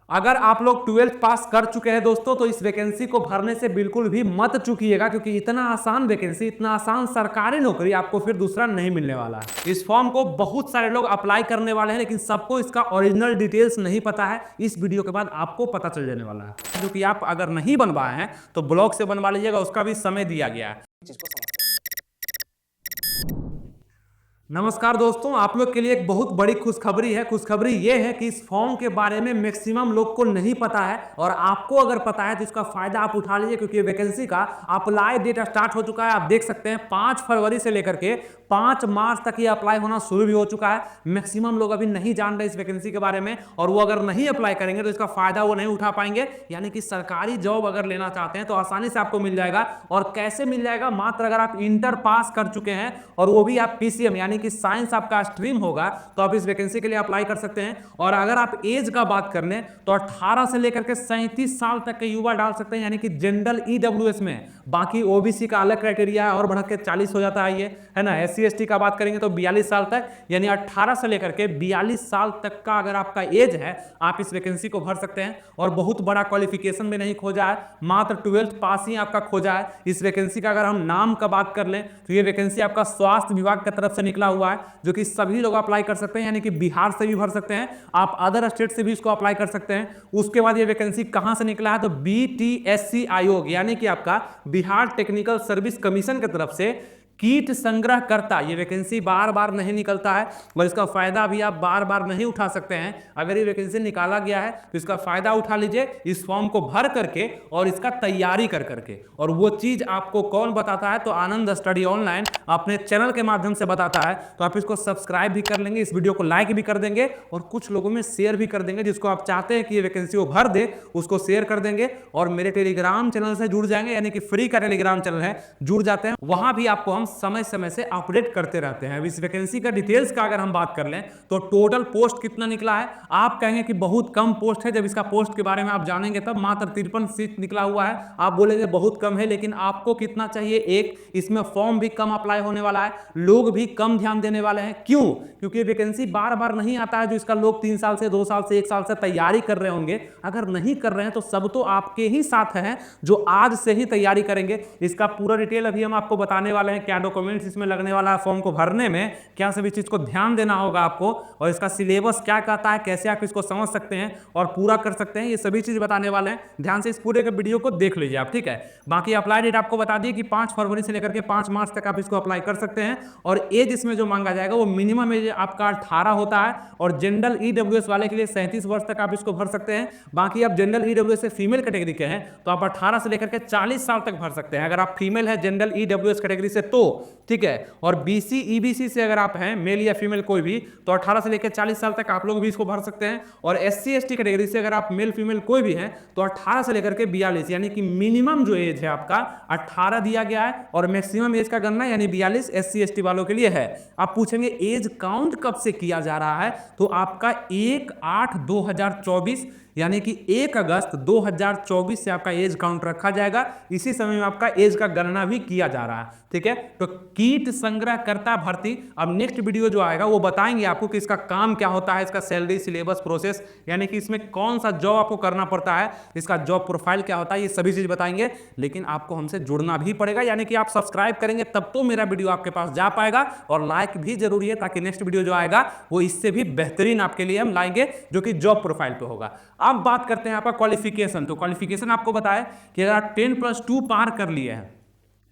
अगर आप लोग 12th पास कर चुके हैं दोस्तों तो इस वैकेंसी को भरने से बिल्कुल भी मत चूकिएगा, क्योंकि इतना आसान वैकेंसी, इतना आसान सरकारी नौकरी आपको फिर दूसरा नहीं मिलने वाला है। इस फॉर्म को बहुत सारे लोग अप्लाई करने वाले हैं, लेकिन सबको इसका ओरिजिनल डिटेल्स नहीं पता है। इस वीडियो के बाद आपको पता चल जाने वाला है, क्योंकि आप अगर नहीं बनवाए हैं तो ब्लॉक से बनवा लीजिएगा, उसका भी समय दिया गया है। नमस्कार दोस्तों, आप लोग के लिए एक बहुत बड़ी खुशखबरी है। खुशखबरी ये है कि इस फॉर्म के बारे में मैक्सिमम लोग को नहीं पता है, और आपको अगर पता है तो इसका फायदा आप उठा लीजिए, क्योंकि वैकेंसी का अप्लाई डेट स्टार्ट हो चुका है। आप देख सकते हैं 5 फरवरी से लेकर के 5 मार्च तक ये अप्लाई होना शुरू भी हो चुका है। मैक्सिमम लोग अभी नहीं जान रहे इस वैकेंसी के बारे में, और वो अगर नहीं अप्लाई करेंगे तो इसका फायदा वो नहीं उठा पाएंगे। यानी कि सरकारी जॉब अगर लेना चाहते हैं तो आसानी से आपको मिल जाएगा। और कैसे मिल जाएगा? मात्र अगर आप इंटर पास कर चुके हैं और वो भी आप पीसीएम यानी कि साइंस आपका स्ट्रीम होगा तो आप इस वैकेंसी के लिए अप्लाई कर सकते हैं। और अगर आप एज का बात कर लें तो 18 से लेकर के 37 साल तक के युवा डाल सकते हैं, यानी कि जनरल ईडब्ल्यूएस में। बाकी ओबीसी का अलग क्राइटेरिया है और बढ़ के 40 हो जाता है, ये है ना। एससी एसटी का बात करेंगे तो 42 साल तक, यानी 18 से लेकर के 42 साल तक का अगर आपका एज है आप इस वैकेंसी को भर सकते हैं। और बहुत बड़ा क्वालिफिकेशन भी नहीं खोजा है, मात्र 12th पास ही आपका खोजा है। इस वैकेंसी का अगर हम नाम का बात कर लें तो ये वैकेंसी आपका स्वास्थ्य विभाग की तरफ से निकला हुआ है, जो कि सभी लोग अप्लाई कर सकते हैं, यानी कि बिहार से भी भर सकते हैं, आप अदर स्टेट से भी इसको अप्लाई कर सकते हैं। उसके बाद ये वैकेंसी कहां से निकला है तो बीटीएससी आयोग यानी कि आपका बिहार टेक्निकल सर्विस कमीशन की तरफ से कीट संग्रह करता। ये वैकेंसी बार बार नहीं निकलता है और इसका फायदा भी आप बार बार नहीं उठा सकते हैं। अगर ये वैकेंसी निकाला गया है तो इसका फायदा उठा लीजिए, इस फॉर्म को भर करके और इसका तैयारी कर करके। और वो चीज आपको कौन बताता है तो आनंद स्टडी ऑनलाइन अपने चैनल के माध्यम से बताता है। तो आप इसको सब्सक्राइब भी कर लेंगे, इस वीडियो को लाइक भी कर देंगे और कुछ लोगों में शेयर भी कर देंगे। जिसको आप चाहते हैं कि ये वैकेंसी वो भर दे उसको शेयर कर देंगे और मेरे टेलीग्राम चैनल से जुड़ जाएंगे, यानी कि फ्री का टेलीग्राम चैनल है, जुड़ जाते हैं। वहां भी आपको हम समय समय से अपडेट करते रहते हैं। इस वैकेंसी का डिटेल्स का अगर हम बात कर लें तो टोटल पोस्ट कितना निकला है, आप कहेंगे कि बहुत कम पोस्ट है। जब इसका पोस्ट के बारे में आप जानेंगे तब मात्र 53 सीट निकला हुआ है। आप बोलेंगे बहुत कम है, लेकिन आपको कितना चाहिए? एक, इसमें फॉर्म भी कम अप्लाई होने वाला है, लोग भी कम ध्यान देने वाले हैं। क्यों? क्योंकि वैकेंसी बार बार नहीं आता है जो इसका लोग 3 साल से 2 साल से 1 साल से तैयारी कर रहे होंगे। अगर नहीं कर रहे हैं तो सब तो आपके ही साथ हैं जो आज से ही तैयारी करेंगे। इसका पूरा डिटेल अभी हम आपको बताने वाले हैं, क्या डॉक्यूमेंट्स इसमें लगने वाला है, फॉर्म को भरने में क्या सभी चीज को ध्यान देना होगा आपको, और इसका सिलेबस क्या कहता है, कैसे आप इसको समझ सकते हैं और पूरा कर सकते हैं, ये सभी चीज बताने वाले हैं। ध्यान से इस पूरे के वीडियो को देख लीजिए आप, ठीक है। बाकी अप्लाई डेट आपको बता दिए कि 5 फरवरी से लेकर के 5 मार्च तक आप इसको अप्लाई कर सकते हैं। और एज इसमें जो मांगा जाएगा वो मिनिमम एज आपका 18 होता है, और जनरल ईडब्ल्यूएस वाले के लिए 37 वर्ष तक आप इसको भर सकते हैं। बाकी आप जनरल ईडब्ल्यूएस से फीमेल कैटेगरी के हैं तो आप 18 से लेकर के 40 साल तक भर सकते हैं, अगर आप फीमेल है जनरल ईडब्ल्यूएस कैटेगरी से तो, ठीक है। और बीसी ईबीसी से अगर आप हैं, मेल या फीमेल कोई भी, तो 18 से लेकर 40 साल तक आप लोग भी इसको भर सकते हैं। और एससी एसटी कैटेगरी से अगर आप मेल फीमेल कोई भी हैं तो 18 से लेकर के 42, यानी कि मिनिमम जो एज है आपका 18 दिया गया है, और मैक्सिमम एज का गणना यानी 42 एससी एसटी वालों के लिए है। आप पूछेंगे एज काउंट कब से किया जा रहा है, तो आपका 1/8/2024 यानी कि 1 अगस्त 2024 से आपका एज काउंट रखा जाएगा। इसी समय में आपका एज का गणना भी किया जा रहा है, ठीक है। तो कीट संग्रहकर्ता भर्ती, अब नेक्स्ट वीडियो जो आएगा वो बताएंगे आपको कि इसका काम क्या होता है, इसका सैलरी, सिलेबस, प्रोसेस, यानी कि इसमें कौन सा जॉब आपको करना पड़ता है, इसका जॉब प्रोफाइल क्या होता है, ये सभी चीज बताएंगे। लेकिन आपको हमसे जुड़ना भी पड़ेगा, यानी कि आप सब्सक्राइब करेंगे तब तो मेरा वीडियो आपके पास जा पाएगा, और लाइक भी जरूरी है, ताकि नेक्स्ट वीडियो जो आएगा वो इससे भी बेहतरीन आपके लिए हम लाएंगे, जो कि जॉब प्रोफाइल पे होगा। अब बात करते हैं आपका क्वालिफिकेशन। तो क्वालिफिकेशन आपको बताया कि अगर आप 10+2 पार कर लिए हैं,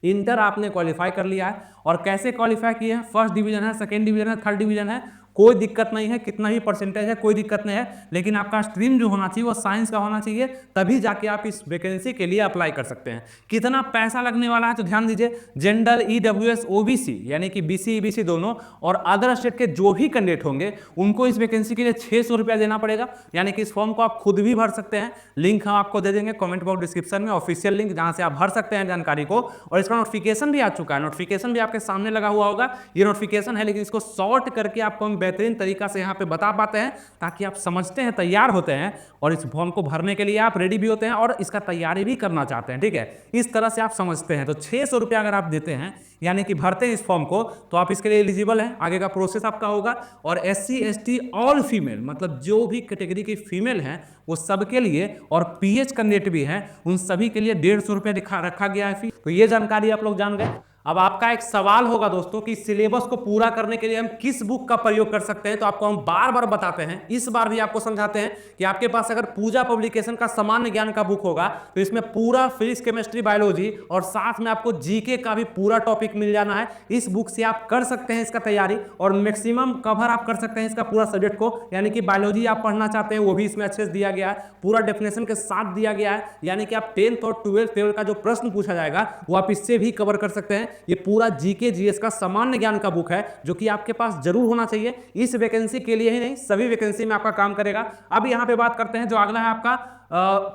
इंटर आपने क्वालिफाई कर लिया है, और कैसे क्वालिफाई किए हैं, फर्स्ट डिवीजन है, सेकेंड डिवीजन है, थर्ड डिवीजन है, कोई दिक्कत नहीं है, कितना ही परसेंटेज है कोई दिक्कत नहीं है, लेकिन आपका स्ट्रीम जो होना चाहिए वो साइंस का होना चाहिए, तभी जाके आप इस वैकेंसी के लिए अप्लाई कर सकते हैं। कितना पैसा लगने वाला है तो ध्यान दीजिए, जनरल ईडब्ल्यूएस ओबीसी यानी कि बीसी ईबीसी दोनों और अदर स्टेट के जो भी कैंडिडेट होंगे उनको इस वैकेंसी के लिए 600 रुपया देना पड़ेगा। यानी कि इस फॉर्म को आप खुद भी भर सकते हैं, लिंक हम आपको दे देंगे कॉमेंट बॉक्स डिस्क्रिप्शन में, ऑफिशियल लिंक जहां से आप भर सकते हैं जानकारी को। और इसका नोटिफिकेशन भी आ चुका है, नोटिफिकेशन भी आपके सामने लगा हुआ होगा, ये नोटिफिकेशन है, लेकिन इसको शॉर्ट करके आपको हम बेहतरीन तरीका से यहाँ पे बता पाते हैं, ताकि आप समझते हैं, तैयार होते हैं और इस फॉर्म को भरने के लिए आप रेडी भी होते हैं और इसका तैयारी भी करना चाहते हैं। ठीक है, इस तरह से आप समझते हैं। तो 600 रुपया अगर आप देते हैं, यानी कि भरते हैं इस फॉर्म को, तो आप इसके लिए एलिजिबल हैं। आगे का प्रोसेस आपका होगा। और SC ST ऑल फीमेल, मतलब जो भी कैटेगरी की फीमेल हैं वो सबके लिए, और PH कैंडिडेट भी हैं, उन सभी के लिए 150 रुपया रखा गया है फी। तो ये जानकारी आप लोग जान गए। अब आपका एक सवाल होगा दोस्तों कि सिलेबस को पूरा करने के लिए हम किस बुक का प्रयोग कर सकते हैं। तो आपको हम बार बार बताते हैं, इस बार भी आपको समझाते हैं कि आपके पास अगर पूजा पब्लिकेशन का सामान्य ज्ञान का बुक होगा तो इसमें पूरा फिजिक्स, केमिस्ट्री, बायोलॉजी और साथ में आपको जीके का भी पूरा टॉपिक मिल जाना है। इस बुक से आप कर सकते हैं इसका तैयारी और मैक्सिमम कवर आप कर सकते हैं इसका पूरा सब्जेक्ट को। यानी कि बायोलॉजी आप पढ़ना चाहते हैं वो भी इसमें अच्छे से दिया गया है, पूरा डेफिनेशन के साथ दिया गया है। यानी कि आप 10th और 12th लेवल का जो प्रश्न पूछा जाएगा वो आप इससे भी कवर कर सकते हैं। ये पूरा जीके जीएस का सामान्य ज्ञान का बुक है जो कि आपके पास जरूर होना चाहिए। इस वैकेंसी के लिए ही नहीं, सभी वैकेंसी में आपका काम करेगा। अब यहाँ पे बात करते हैं, जो अगला है आपका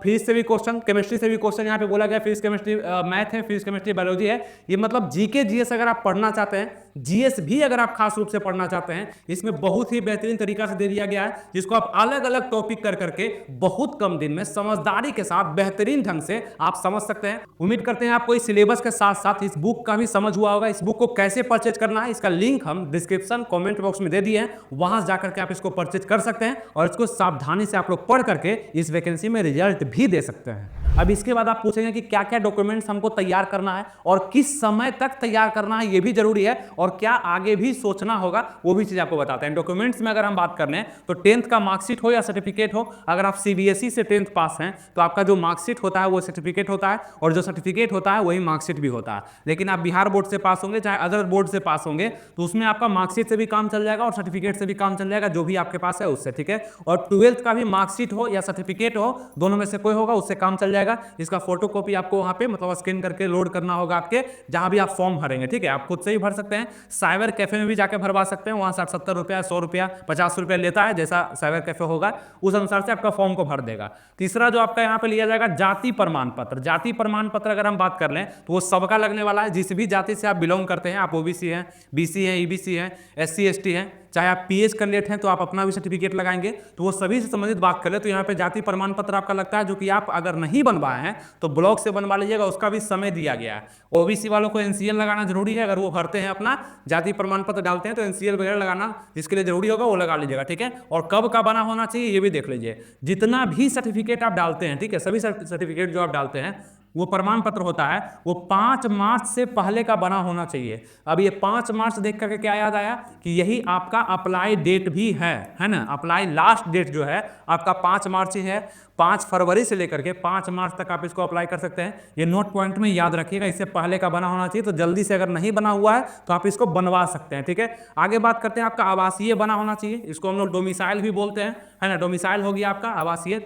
फिजिक्स से भी क्वेश्चन, केमिस्ट्री से भी क्वेश्चन यहाँ पे बोला गया। फिजिक्स, केमिस्ट्री, मैथ है, फिजिक्स, केमिस्ट्री, बायोलॉजी है। ये मतलब जीके जीएस अगर आप पढ़ना चाहते हैं, जीएस भी अगर आप खास रूप से पढ़ना चाहते हैं, इसमें बहुत ही बेहतरीन तरीका से दे दिया गया है, जिसको आप अलग अलग टॉपिक कर करके बहुत कम दिन में समझदारी के साथ बेहतरीन ढंग से आप समझ सकते हैं। उम्मीद करते हैं आपको इस सिलेबस के साथ साथ इस बुक का भी समझ हुआ होगा। इस बुक को कैसे परचेज करना है, इसका लिंक हम डिस्क्रिप्शन कमेंट बॉक्स में दे दिए हैं, वहां जाकर के आप इसको परचेज कर सकते हैं और इसको सावधानी से आप लोग पढ़ करके इस वैकेंसी में रिजल्ट भी दे सकते हैं। अब इसके बाद आप पूछेंगे कि क्या क्या डॉक्यूमेंट्स हमको तैयार करना है और किस समय तक तैयार करना है, ये भी जरूरी है, और क्या आगे भी सोचना होगा, वो भी चीज आपको बताते हैं। डॉक्यूमेंट्स में अगर हम बात कर लें तो 10th का मार्कशीट हो या सर्टिफिकेट हो, अगर आप CBSE से 10th पास हैं तो आपका जो मार्कशीट होता है वो सर्टिफिकेट होता है, और जो सर्टिफिकेट होता है वही मार्कशीट भी होता है। लेकिन आप बिहार बोर्ड से पास होंगे चाहे अदर बोर्ड से पास होंगे तो उसमें आपका मार्कशीट से भी काम चल जाएगा और सर्टिफिकेट से भी काम चल जाएगा, जो भी आपके पास है उससे। ठीक है, और 12th का भी मार्कशीट हो या सर्टिफिकेट हो, दोनों में से कोई होगा, उससे काम चल जाएगा। इसका फोटो कॉपी आपको वहां पे मतलब स्कैन करके लोड करना होगा आपके, जहां भी आप फॉर्म भरेंगे। ठीक है, आप खुद से ही भर सकते हैं, साइबर कैफे में भी जाके भरवा सकते हैं, वहां 60-70 रुपया, 100 रुपया, 50 रुपया लेता है, जैसा साइबर कैफे होगा उस अनुसार से आपका फॉर्म को भर देगा। तीसरा जो आपका यहाँ पे लिया जाएगा जाति प्रमाण पत्र। जाति प्रमाण पत्र अगर हम बात कर लें तो वो सबका लगने वाला है, जिस भी जाति से आप बिलोंग करते हैं, आप OBC हैं, BC हैं, EBC हैं, SC ST हैं, चाहे आप PH कैंडिडेट हैं तो आप अपना भी सर्टिफिकेट लगाएंगे। तो वो सभी से संबंधित बात करें तो यहाँ पे जाति प्रमाण पत्र आपका लगता है, जो कि आप अगर नहीं बनवाए हैं तो ब्लॉक से बनवा लीजिएगा, उसका भी समय दिया गया है। OBC वालों को NCL लगाना जरूरी है, अगर वो भरते हैं अपना जाति प्रमाण पत्र डालते हैं तो NCL वगैरह लगाना जिसके लिए जरूरी होगा वो लगा लीजिएगा। ठीक है, और कब का बना होना चाहिए ये भी देख लीजिए। जितना भी सर्टिफिकेट आप डालते हैं, ठीक है, सभी सर्टिफिकेट जो आप डालते हैं वो प्रमाण पत्र होता है, वो 5 मार्च से पहले का बना होना चाहिए। अब ये 5 मार्च देख करके क्या याद आया कि यही आपका अप्लाई डेट भी है ना। अप्लाई लास्ट डेट जो है आपका 5 मार्च ही है। 5 फरवरी से लेकर के 5 मार्च तक आप इसको अप्लाई कर सकते हैं। ये नोट पॉइंट में याद रखिएगा, इससे पहले का बना होना चाहिए। तो जल्दी से अगर नहीं बना हुआ है तो आप इसको बनवा सकते हैं। ठीक है, आगे बात करते हैं, आपका आवासीय बना होना चाहिए, इसको हम लोग डोमिसाइल भी बोलते हैं, है ना। डोमिसाइल हो गया आपका आवासीय।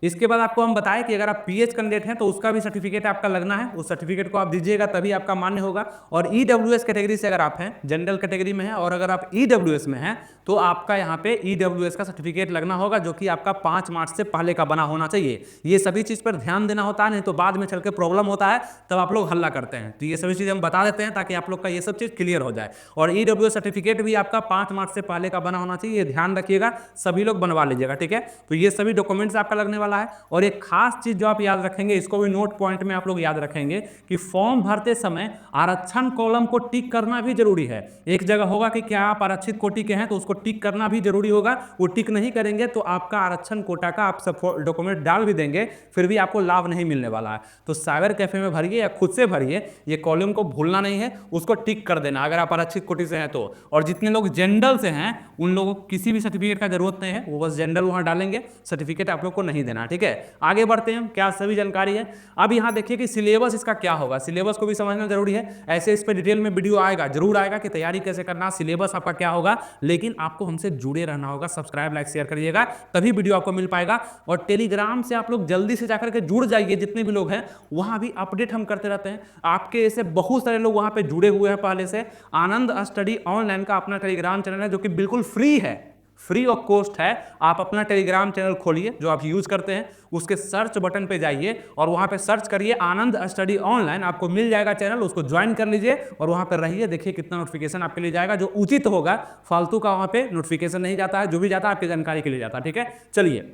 इसके बाद आपको हम बताएं कि अगर आप PH कैंडिडेट हैं तो उसका भी सर्टिफिकेट आपका लगना है, उस सर्टिफिकेट को आप दीजिएगा तभी आपका मान्य होगा। और EWS कैटेगरी से अगर आप हैं, जनरल कैटेगरी में हैं, और अगर आप EWS में हैं तो आपका यहाँ पे EWS का सर्टिफिकेट लगना होगा, जो कि आपका 5 मार्च से पहले का बना होना चाहिए। ये सभी चीज़ पर ध्यान देना होता है, नहीं तो बाद में चल के प्रॉब्लम होता है, तब आप लोग हल्ला करते हैं। तो ये सभी चीज़ हम बता देते हैं ताकि आप लोग का ये सब चीज़ क्लियर हो जाए। और EWS सर्टिफिकेट भी आपका 5 मार्च से पहले का बना होना चाहिए, ये ध्यान रखिएगा, सभी लोग बनवा लीजिएगा। ठीक है, तो ये सभी डॉक्यूमेंट्स आपका लगने वाला है। और एक खास चीज जो आप याद रखेंगे, इसको भी नोट पॉइंट में आप लोग याद रखेंगे कि फॉर्म भरते समय आरक्षण कॉलम को टिक करना भी जरूरी है। एक जगह होगा कि क्या आप आरक्षित कोटि के हैं तो उसको टिक करना भी जरूरी होगा। वो टिक नहीं करेंगे तो आपका आरक्षण कोटा का आप सब डॉक्यूमेंट डाल भी देंगे, फिर भी आपको लाभ नहीं मिलने वाला है। तो साइबर कैफे में भरिए या खुद से भरिए, ये कॉलम को भूलना नहीं है, उसको टिक कर देना अगर आप आरक्षित कोटि से हैं तो। और जितने लोग जनरल से हैं उन लोगों को किसी भी सर्टिफिकेट का जरूरत नहीं है, वो बस जनरल वहां डालेंगे, सर्टिफिकेट आप लोग को नहीं देना। ठीक है, आगे बढ़ते हैं, क्या सभी जानकारी है। अब यहाँ देखिए कि सिलेबस इसका क्या होगा, सिलेबस को भी समझना जरूरी है। ऐसे इस पर डिटेल में वीडियो आएगा, जरूर आएगा कि तैयारी कैसे करना, सिलेबस आपका क्या होगा, लेकिन आपको हमसे जुड़े रहना होगा। सब्सक्राइब लाइक शेयर करिएगा, तभी वीडियो आपको मिल पाएगा। और टेलीग्राम से आप लोग जल्दी से जाकर के जुड़ जाइए, जितने भी लोग हैं वहां भी अपडेट हम करते रहते हैं। आपके ऐसे बहुत सारे लोग वहां पे जुड़े हुए हैं पहले से। आनंद स्टडी ऑनलाइन का अपना टेलीग्राम चैनल है जो कि बिल्कुल फ्री है, फ्री ऑफ कॉस्ट है। आप अपना टेलीग्राम चैनल खोलिए जो आप यूज़ करते हैं, उसके सर्च बटन पे जाइए और वहाँ पे सर्च करिए आनंद स्टडी ऑनलाइन, आपको मिल जाएगा चैनल, उसको ज्वाइन कर लीजिए और वहाँ पर रहिए। देखिए कितना नोटिफिकेशन आपके लिए जाएगा, जो उचित होगा, फालतू का वहाँ पे नोटिफिकेशन नहीं जाता है, जो भी जाता है आपकी जानकारी के लिए जाता है। ठीक है, चलिए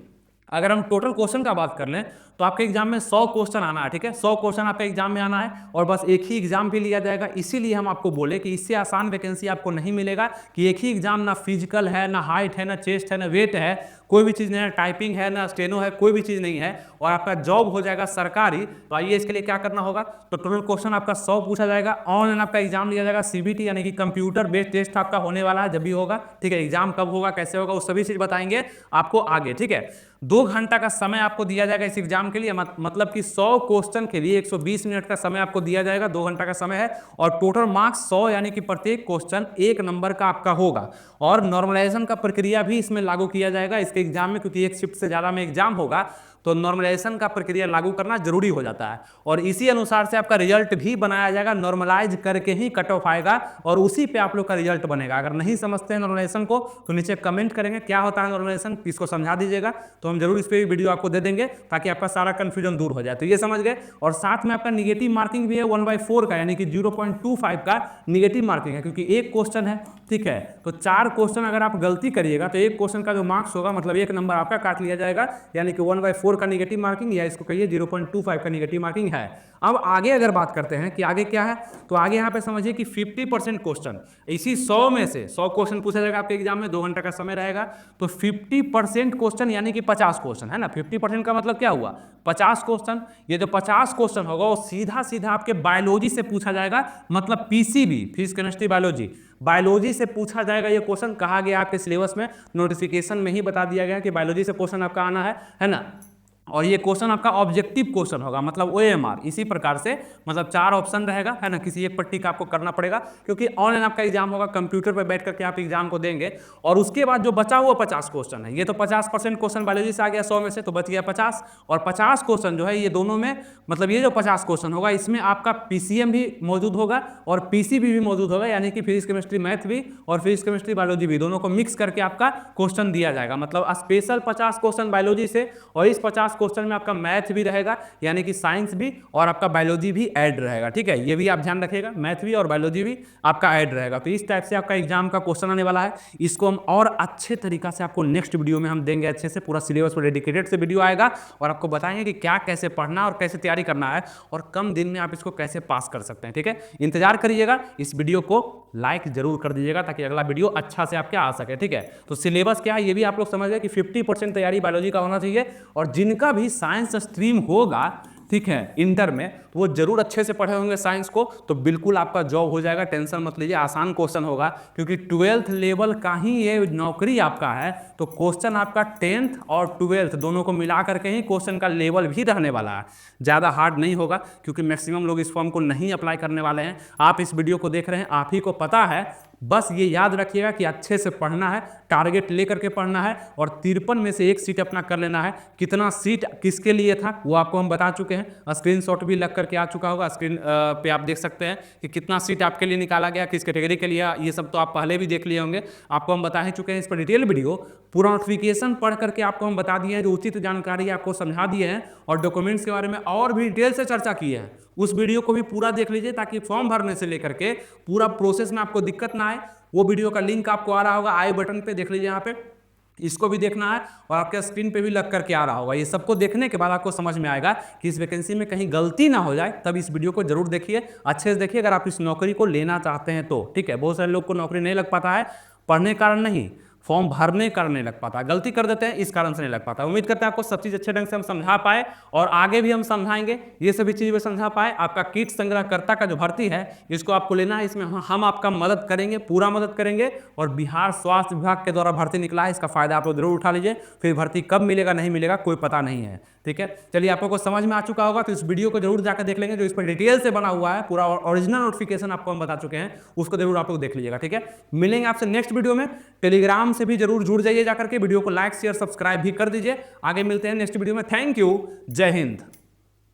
अगर हम टोटल क्वेश्चन का बात कर लें तो आपके एग्जाम में 100 क्वेश्चन आना है। ठीक है, 100 क्वेश्चन आपके एग्जाम में आना है और बस एक ही एग्जाम भी लिया जाएगा। इसीलिए हम आपको बोले कि इससे आसान वैकेंसी आपको नहीं मिलेगा, कि एक ही एग्जाम, ना फिजिकल है, ना हाइट है, ना चेस्ट है, ना वेट है, कोई भी चीज़ नहीं है, टाइपिंग है, ना स्टेनो है, कोई भी चीज़ नहीं है और आपका जॉब हो जाएगा सरकारी। तो आइए इसके लिए क्या करना होगा। तो टोटल क्वेश्चन आपका 100 पूछा जाएगा। ऑनलाइन आपका एग्जाम लिया जाएगा, सीबीटी यानी कि कंप्यूटर बेस्ड टेस्ट आपका होने वाला है, जब भी होगा। ठीक है, एग्जाम कब होगा, कैसे होगा, वो सभी चीज़ बताएंगे आपको आगे। ठीक है, 2 घंटा का समय आपको दिया जाएगा इस एग्जाम के लिए, मतलब कि 100 क्वेश्चन के लिए 120 मिनट का समय आपको दिया जाएगा, 2 घंटा का समय है और टोटल मार्क्स 100 यानी कि प्रत्येक क्वेश्चन 1 नंबर का आपका होगा। और नॉर्मलाइजेशन का प्रक्रिया भी इसमें लागू किया जाएगा इसके एग्जाम में, क्योंकि एक शिफ्ट से ज़्यादा में एग्जाम होगा तो नॉर्मलाइजेशन का प्रक्रिया लागू करना जरूरी हो जाता है और इसी अनुसार से आपका रिजल्ट भी बनाया जाएगा। नॉर्मलाइज करके ही कट ऑफ आएगा और उसी पे आप लोग का रिजल्ट बनेगा। अगर नहीं समझते हैं नॉर्मलाइजेशन को तो नीचे कमेंट करेंगे क्या होता है नॉर्मलाइजेशन, इसको समझा दीजिएगा तो हम जरूर इस पर वीडियो आपको दे देंगे ताकि आपका सारा कंफ्यूजन दूर हो जाए। तो ये समझ गए। और साथ में आपका निगेटिव मार्किंग भी है 1/4 का, यानी कि 0.25 का निगेटिव मार्किंग है, क्योंकि एक क्वेश्चन है। ठीक है, तो 4 क्वेश्चन अगर आप गलती करिएगा तो एक क्वेश्चन का जो मार्क्स होगा मतलब 1 नंबर आपका काट लिया जाएगा, यानी कि 1/4 का निगेटिव मार्किंग या इसको कहिए 0.25 का निगेटिव मार्किंग है। अब आगे अगर बात करते हैं कि आगे क्या है, तो आगे यहाँ पे समझिए कि 50% क्वेश्चन, इसी 100 में से 100 क्वेश्चन पूछा जाएगा आपके एग्जाम में, 2 घंटे का समय रहेगा, तो 50% क्वेश्चन यानी कि 50 क्वेश्चन है ना। 50% का मतलब क्या हुआ, 50 क्वेश्चन। ये जो 50 क्वेश्चन होगा वो सीधा सीधा आपके बायोलॉजी से पूछा जाएगा, मतलब PCB, physics chemistry biology, biology से पूछा जाएगा। ये क्वेश्चन कहा गया आपके सिलेबस में, नोटिफिकेशन में ही बता दिया गया कि बायोलॉजी से क्वेश्चन आपका आना है ना। और ये क्वेश्चन आपका ऑब्जेक्टिव क्वेश्चन होगा, मतलब OMR। इसी प्रकार से मतलब 4 ऑप्शन रहेगा, है ना, किसी एक पट्टी का आपको करना पड़ेगा, क्योंकि ऑनलाइन आपका एग्जाम होगा, कंप्यूटर पर बैठ करके आप एग्जाम को देंगे। और उसके बाद जो बचा हुआ 50 क्वेश्चन है, ये तो 50% क्वेश्चन बायोलॉजी से आ गया 100 में से, तो बच गया 50। और 50 क्वेश्चन जो है ये दोनों में, मतलब ये जो 50 क्वेश्चन होगा इसमें आपका PCM भी मौजूद होगा और PCB भी मौजूद होगा, यानी कि फिजिक्स केमिस्ट्री मैथ भी और फिजिक्स केमिस्ट्री बायोलॉजी भी, दोनों को मिक्स करके आपका क्वेश्चन दिया जाएगा। मतलब स्पेशल 50 क्वेश्चन बायोलॉजी से और इस 50 क्वेश्चन में आपका मैथ भी रहेगा, यानी कि साइंस भी, और आपका बायोलॉजी भी ऐड रहेगा। ठीक है, ये भी आप ध्यान रखिएगा, मैथ भी और बायोलॉजी भी आपका ऐड रहेगा। तो इस टाइप से आपका एग्जाम का क्वेश्चन आने वाला है। इसको हम और अच्छे तरीका से आपको नेक्स्ट वीडियो में हम देंगे, अच्छे से पूरा सिलेबस पर डेडिकेटेड से वीडियो आएगा और आपको बताएंगे कि क्या कैसे पढ़ना और कैसे तैयारी करना है और कम दिन में आप इसको कैसे पास कर सकते हैं। ठीक है, इंतजार करिएगा, इस वीडियो को लाइक जरूर कर दीजिएगा ताकि अगला वीडियो अच्छा से आपके आ सके। ठीक है, तो सिलेबस क्या है ये भी आप लोग समझ गए कि 50% तैयारी बायोलॉजी का होना चाहिए और जिनका भी साइंस स्ट्रीम होगा, ठीक है, इंटर में, तो वो जरूर अच्छे से पढ़े होंगे साइंस को, तो बिल्कुल आपका जॉब हो जाएगा, टेंशन मत लीजिए। आसान क्वेश्चन होगा क्योंकि 12th लेवल का ही ये नौकरी आपका है, तो क्वेश्चन आपका 10th और 12th दोनों को मिला करके ही क्वेश्चन का लेवल भी रहने वाला है। ज़्यादा हार्ड नहीं होगा क्योंकि मैक्सिमम लोग इस फॉर्म को नहीं अप्लाई करने वाले हैं। आप इस वीडियो को देख रहे हैं, आप ही को पता है, बस ये याद रखिएगा कि अच्छे से पढ़ना है, टारगेट लेकर के पढ़ना है और 53 में से 1 सीट अपना कर लेना है। कितना सीट किसके लिए था वो आपको हम बता चुके हैं, स्क्रीनशॉट भी लग करके आ चुका होगा, स्क्रीन पे आप देख सकते हैं कि कितना सीट आपके लिए निकाला गया, किस कैटेगरी के लिए, ये सब तो आप पहले भी देख लिए होंगे, आपको हम बता ही चुके हैं। इस पर डिटेल वीडियो पूरा नोटिफिकेशन पढ़ करके आपको हम बता दिए हैं, जो उचित जानकारी आपको समझा दिए हैं और डॉक्यूमेंट्स के बारे में और भी डिटेल से चर्चा की है। उस वीडियो को भी पूरा देख लीजिए ताकि फॉर्म भरने से लेकर के पूरा प्रोसेस में आपको दिक्कत ना आए। वो वीडियो का लिंक आपको आ रहा होगा आई बटन पे, देख लीजिए यहाँ पे, इसको भी देखना है और आपके स्क्रीन पे भी लग करके आ रहा होगा। ये सबको देखने के बाद आपको समझ में आएगा कि इस वैकेंसी में कहीं गलती ना हो जाए, तब इस वीडियो को जरूर देखिए, अच्छे से देखिए अगर आप इस नौकरी को लेना चाहते हैं तो। ठीक है, बहुत सारे लोग को नौकरी नहीं लग पाता है, पढ़ने कारण नहीं, फॉर्म भरने कारण नहीं लग पाता, गलती कर देते हैं, इस कारण से नहीं लग पाता। उम्मीद करते हैं आपको सब चीज़ अच्छे ढंग से हम समझा पाए और आगे भी हम समझाएंगे, ये सभी चीज़ भी समझा पाए। आपका किट संग्रहकर्ता का जो भर्ती है इसको आपको लेना है, इसमें हम आपका मदद करेंगे, पूरा मदद करेंगे। और बिहार स्वास्थ्य विभाग के द्वारा भर्ती निकला है, इसका फायदा आप लोग जरूर उठा लीजिए। फिर भर्ती कब मिलेगा नहीं मिलेगा कोई पता नहीं है। ठीक है, चलिए आप लोगों को समझ में आ चुका होगा, तो इस वीडियो को जरूर जाकर देख लेंगे, जो इस पर डिटेल से बना हुआ है, पूरा ओरिजिनल नोटिफिकेशन आपको हम बता चुके हैं, उसको जरूर आप लोग देख लीजिएगा। ठीक है, मिलेंगे आपसे नेक्स्ट वीडियो में। टेलीग्राम से भी जरूर जुड़ जाइए जाकर के, वीडियो को लाइक शेयर सब्सक्राइब भी कर दीजिए। आगे मिलते हैं नेक्स्ट वीडियो में। थैंक यू, जय हिंद।